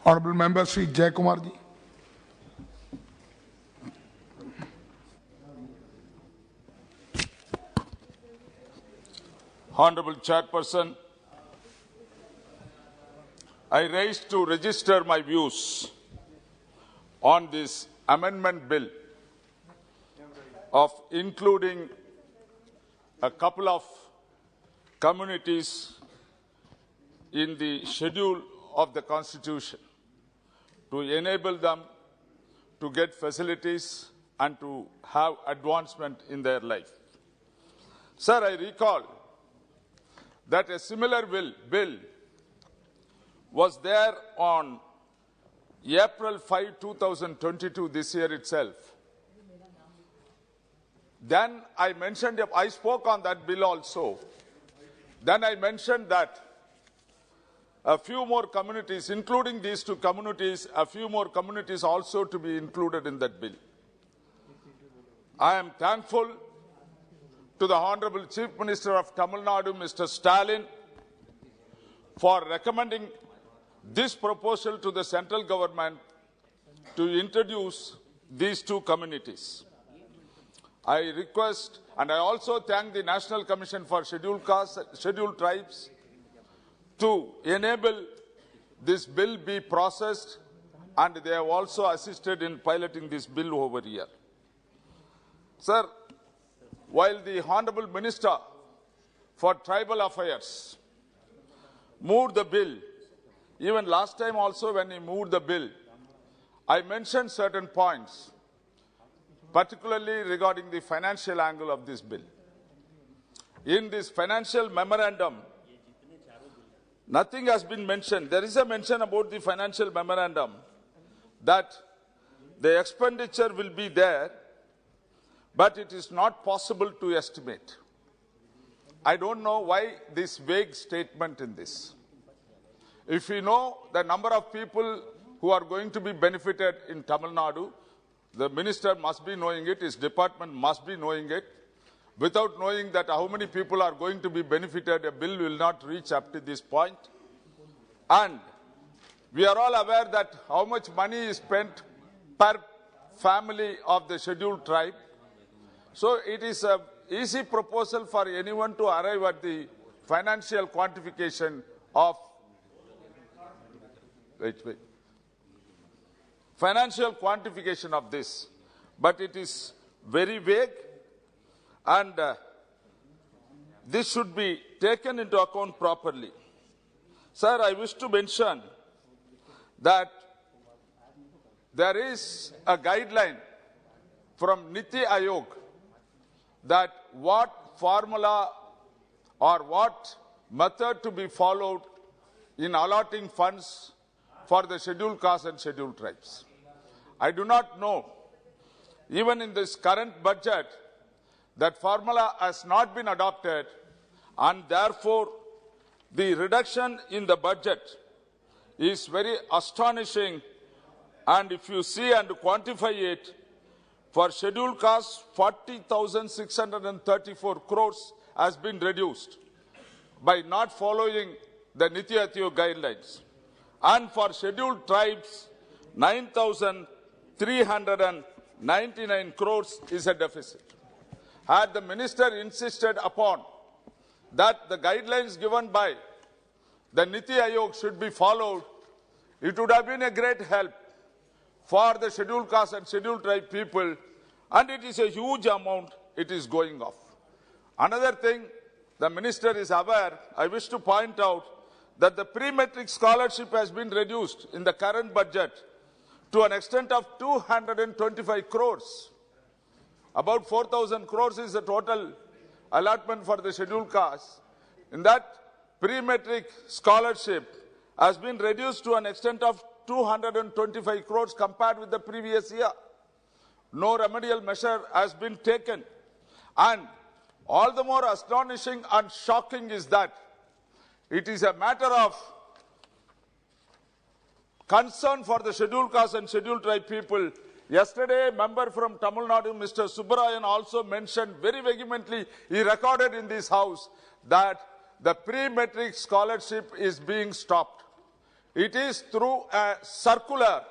Honourable Member Sri JayaKumar ji. Honourable Chairperson, I raised to register my views on this amendment bill of including a couple of communities in the schedule of the Constitution to enable them to get facilities and to have advancement in their life. Sir, I recall that a similar bill was there on April 5, 2022, this year itself. Then I spoke on that bill also. Then I mentioned that a few more communities, including these two communities, a few more communities also to be included in that bill. I am thankful to the Honorable Chief Minister of Tamil Nadu, Mr. Stalin, for recommending this proposal to the central government to introduce these two communities. I request, and I also thank the National Commission for Scheduled Tribes to enable this bill be processed, and they have also assisted in piloting this bill over here. Sir, while the Honourable Minister for Tribal Affairs moved the bill, even last time also when he moved the bill, I mentioned certain points, particularly regarding the financial angle of this bill. In this financial memorandum, nothing has been mentioned. There is a mention about the financial memorandum that the expenditure will be there, but it is not possible to estimate. I don't know why this vague statement in this. If we know the number of people who are going to be benefited in Tamil Nadu, the minister must be knowing it, his department must be knowing it. Without knowing that how many people are going to be benefited, a bill will not reach up to this point. And we are all aware that how much money is spent per family of the scheduled tribe. So it is an easy proposal for anyone to arrive at the financial quantification of financial quantification of this, but it is very vague, and this should be taken into account properly. Sir, I wish to mention that there is a guideline from Niti Aayog that what formula or what method to be followed in allotting funds for the scheduled castes and scheduled tribes. I do not know, even in this current budget, that formula has not been adopted, and therefore the reduction in the budget is very astonishing. And if you see and quantify it, for scheduled castes, 40,634 crores has been reduced by not following the Niti Aayog guidelines. And for scheduled tribes, 9,399 crores is a deficit. Had the minister insisted upon that the guidelines given by the Niti Aayog should be followed, it would have been a great help for the scheduled caste and scheduled tribe people, and it is a huge amount it is going off. Another thing, the minister is aware, I wish to point out that the pre-metric scholarship has been reduced in the current budget to an extent of 225 crores. About 4,000 crores is the total allotment for the scheduled caste. In that, pre-metric scholarship has been reduced to an extent of 225 crores compared with the previous year. No remedial measure has been taken. And all the more astonishing and shocking is that it is a matter of concern for the scheduled caste and scheduled tribe people. Yesterday, a member from Tamil Nadu, Mr. Subbarayan, also mentioned very vehemently, he recorded in this house, that the pre-metric scholarship is being stopped. It is through a circular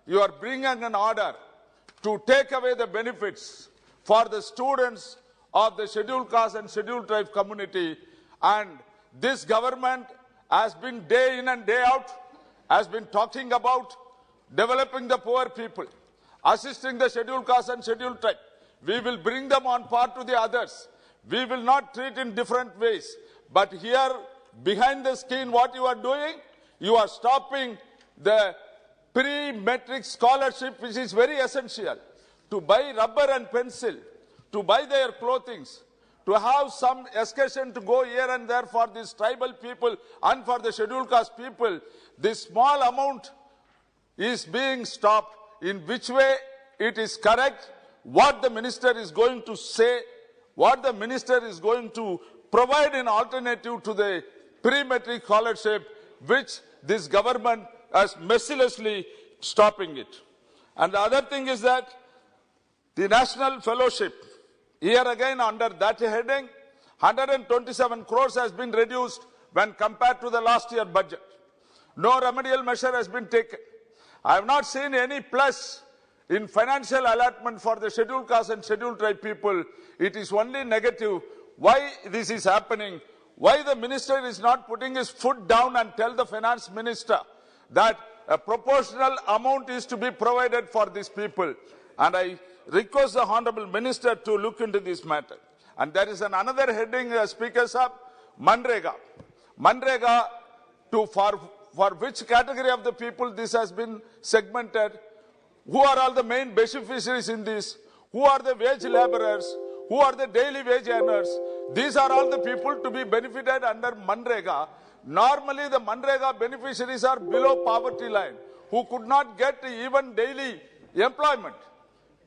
you are bringing an order to take away the benefits for the students of the scheduled caste and scheduled tribe community. And this government has been day in and day out, has been talking about developing the poor people, assisting the scheduled caste and scheduled tribe. We will bring them on par to the others. We will not treat in different ways. But here, behind the screen, what you are doing, you are stopping the pre-metric scholarship, which is very essential, to buy rubber and pencil, to buy their clothing, to have some excursion to go here and there for these tribal people and for the scheduled caste people. This small amount is being stopped. In which way it is correct, what the minister is going to say, what the minister is going to provide an alternative to the pre-metric scholarship, which this government is mercilessly stopping it. And the other thing is that the national fellowship, here again under that heading, 127 crores has been reduced when compared to the last year budget. No remedial measure has been taken. I have not seen any plus in financial allotment for the scheduled caste and scheduled tribe people. It is only negative. Why this is happening? Why the minister is not putting his foot down and tell the finance minister that a proportional amount is to be provided for these people? And I request the Honorable Minister to look into this matter. And there is another heading, Speakers up, Manrega. Manrega, for which category of the people this has been segmented? Who are all the main beneficiaries in this? Who are the wage laborers? Who are the daily wage earners? These are all the people to be benefited under Manrega. Normally the Manrega beneficiaries are below poverty line, who could not get even daily employment.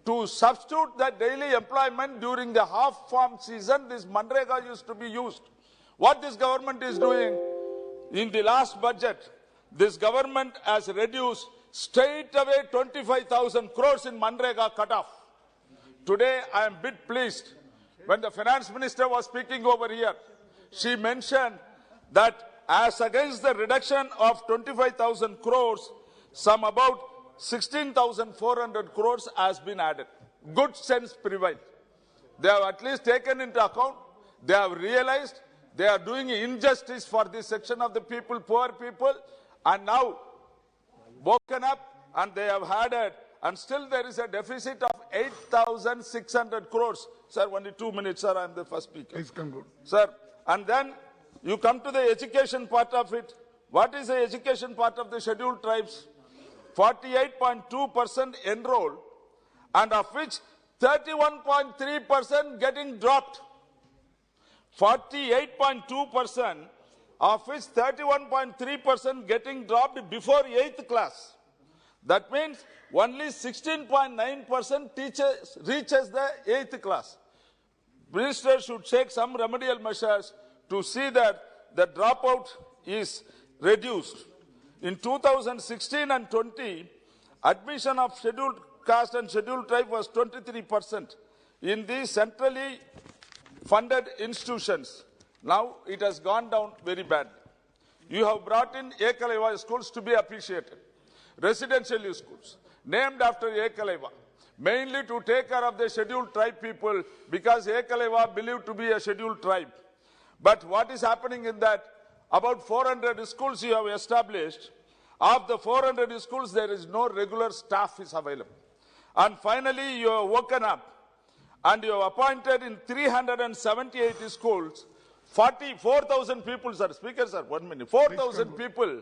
To substitute that daily employment during the half-farm season, this Manrega used to be used. What this government is doing, in the last budget, this government has reduced straight away 25,000 crores in Manrega cut-off. Today, I am a bit pleased. When the finance minister was speaking over here, she mentioned that as against the reduction of 25,000 crores, some about 16,400 crores has been added. Good sense prevailed. They have at least taken into account, they have realized they are doing injustice for this section of the people, poor people, and now woken up and they have added, and still there is a deficit of 8,600 crores. Sir, only 2 minutes, sir, I am the first speaker. Please conclude. Sir, and then you come to the education part of it. What is the education part of the scheduled tribes? 48.2% enrolled, and of which 31.3% getting dropped. 48.2%, of which 31.3% getting dropped before 8th class. That means only 16.9% teachers reaches the 8th class. Minister should take some remedial measures to see that the dropout is reduced. In 2016 and 20, admission of scheduled caste and scheduled tribe was 23% in the centrally funded institutions. Now it has gone down very badly. You have brought in Ekaleva schools to be appreciated. Residential schools named after Ekaleva, mainly to take care of the scheduled tribe people, because Ekaleva believed to be a scheduled tribe. But what is happening in that? About 400 schools you have established. Of the 400 schools, there is no regular staff is available. And finally, you have woken up and you have appointed in 378 schools 44,000 people, sir. Speaker, sir, 1 minute. 4,000 people.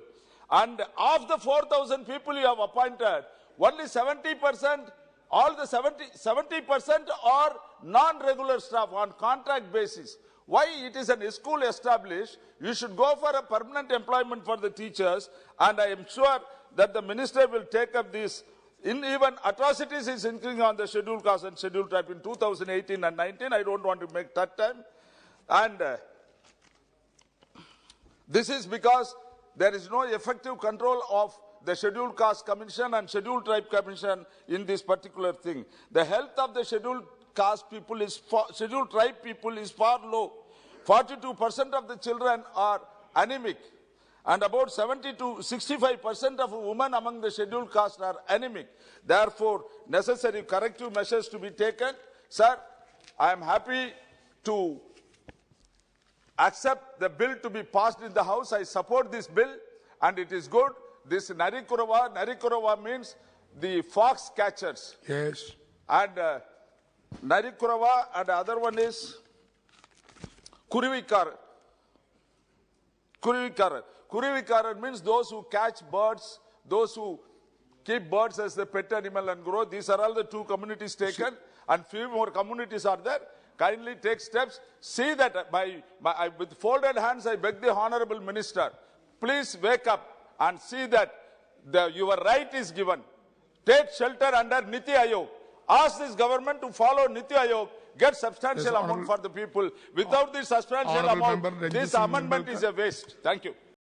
And of the 4,000 people you have appointed, only 70%, all the 70% are non-regular staff on contract basis. Why it is a school established? You should go for a permanent employment for the teachers, and I am sure that the minister will take up this. Even atrocities is increasing on the scheduled caste and scheduled tribe in 2018 and 19. I don't want to make that time. And this is because there is no effective control of the scheduled caste commission and scheduled tribe commission in this particular thing. The health of the scheduled caste people is scheduled tribe people is far low. 42% of the children are anemic, and about 70 to 65% of women among the scheduled caste are anemic. Therefore, necessary corrective measures to be taken. Sir, I am happy to accept the bill to be passed in the House. I support this bill, and it is good. This Narikurava means the fox catchers. Yes. And Narikurava, and the other one is Kurivikar. Kurivikaran means those who catch birds, those who keep birds as the pet animal and grow. These are all the two communities taken, and few more communities are there. Kindly take steps. See that with folded hands, I beg the Honorable Minister, please wake up and see that your right is given. Take shelter under Niti Ayog. Ask this government to follow Niti Ayog. Get substantial amount for the people. Without this substantial amount, this amendment is a waste. Thank you.